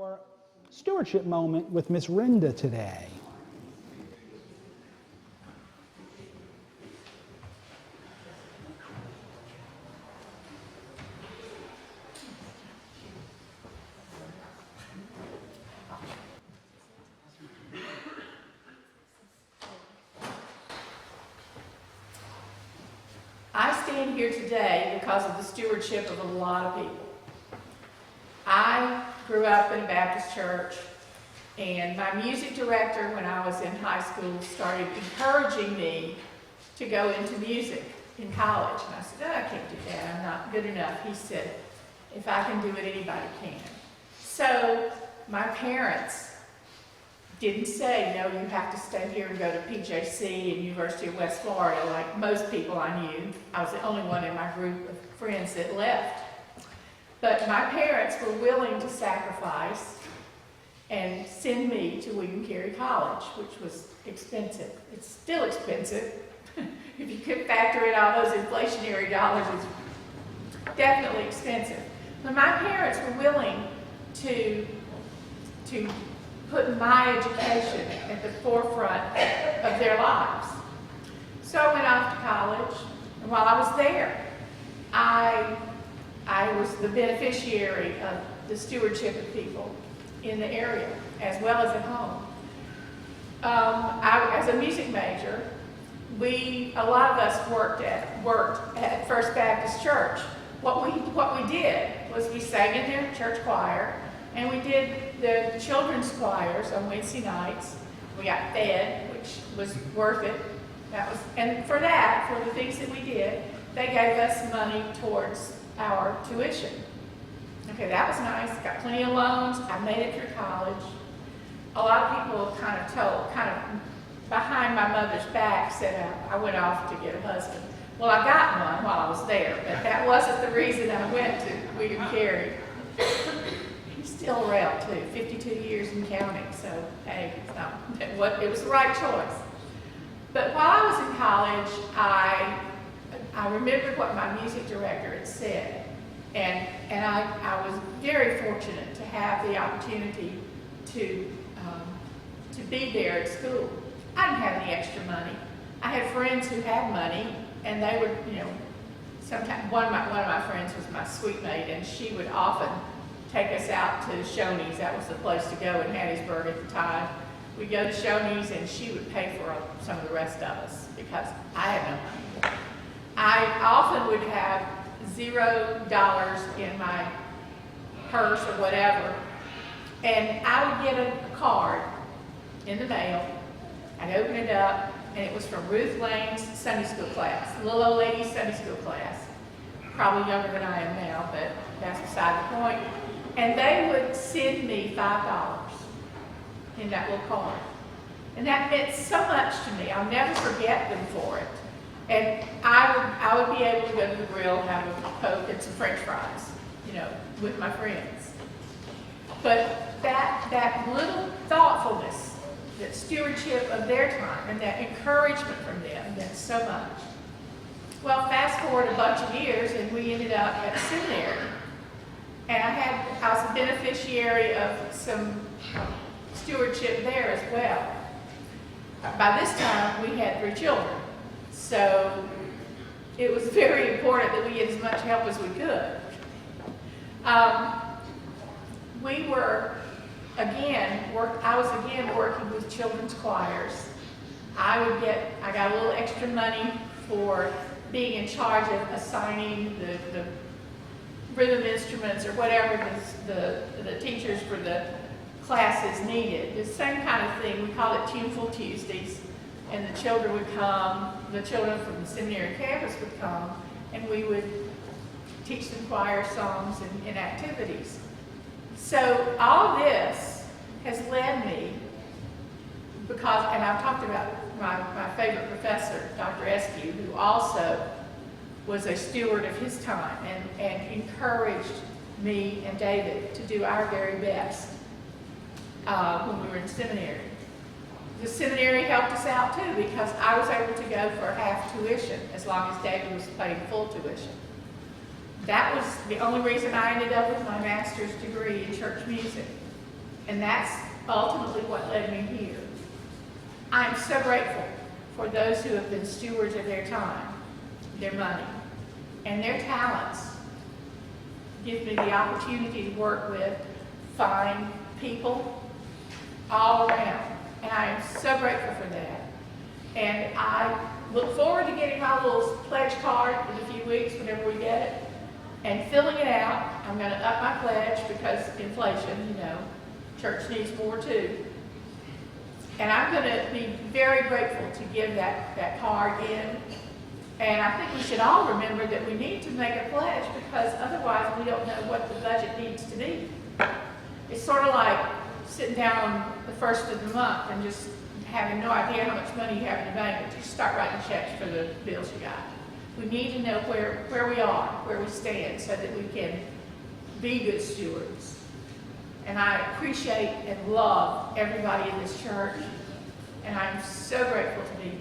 our stewardship moment with Miss Rinda today. I stand here today because of the stewardship of a lot of people. I grew up in a Baptist church, and my music director when I was in high school started encouraging me to go into music in college. And I said, oh, I can't do that, I'm not good enough. He said, if I can do it, anybody can. So my parents didn't say, no, you have to stay here and go to PJC and University of West Florida like most people I knew. I was the only one in my group of friends that left. But my parents were willing to sacrifice and send me to William Carey College, which was expensive. It's still expensive. If you could factor in all those inflationary dollars, it's definitely expensive. But my parents were willing to put my education at the forefront of their lives. So I went off to college, and while I was there, I was the beneficiary of the stewardship of people in the area, as well as at home. As a music major, a lot of us worked at First Baptist Church. What we did was we sang in their church choir, and we did the children's choirs on Wednesday nights. We got fed, which was worth it. And for the things that we did, they gave us money towards our tuition. Okay, that was nice. Got plenty of loans. I made it through college. A lot of people kind of behind my mother's back said I went off to get a husband. Well, I got one while I was there, but that wasn't the reason I went to William Carey. He's still around too, 52 years and counting, so hey, it was the right choice. But while I was in college, I remembered what my music director had said, and I was very fortunate to have the opportunity to be there at school. I didn't have any extra money. I had friends who had money, and they would, sometimes one of my friends was my suite mate, and she would often take us out to Shoney's. That was the place to go in Hattiesburg at the time. We'd go to Shoney's, and she would pay for some of the rest of us because I had no money. I often would have $0 in my purse or whatever, and I would get a card in the mail. I'd open it up, and it was from Ruth Lane's Sunday school class, little old lady Sunday school class. Probably younger than I am now, but that's beside the point. And they would send me $5 in that little card. And that meant so much to me. I'll never forget them for it. And I would be able to go to the grill and have a Coke and some French fries, with my friends. But that little thoughtfulness, that stewardship of their time, and that encouragement from them meant so much. Well, fast forward a bunch of years, and we ended up at seminary. And I was a beneficiary of some stewardship there as well. By this time, we had 3 children. So it was very important that we get as much help as we could. I was again working with children's choirs. I got a little extra money for being in charge of assigning the rhythm instruments or whatever the teachers for the classes needed. The same kind of thing. We call it Tuneful Tuesdays. And the children would come, the children from the seminary campus would come, and we would teach them choir songs and activities. So all this has led me, and I've talked about my favorite professor, Dr. Eskew, who also was a steward of his time and encouraged me and David to do our very best when we were in seminary. The seminary helped us out too, because I was able to go for half tuition as long as David was paying full tuition. That was the only reason I ended up with my master's degree in church music. And that's ultimately what led me here. I am so grateful for those who have been stewards of their time, their money, and their talents. Give me the opportunity to work with fine people all around. And I am so grateful for that. And I look forward to getting my little pledge card in a few weeks, whenever we get it, and filling it out. I'm going to up my pledge because inflation, you know, church needs more too. And I'm going to be very grateful to give that card in. And I think we should all remember that we need to make a pledge, because otherwise we don't know what the budget needs to be. It's sort of like sitting down the first of the month and just having no idea how much money you have in the bank, but you start writing checks for the bills you got. We need to know where we are, where we stand, so that we can be good stewards. And I appreciate and love everybody in this church, and I'm so grateful to be here.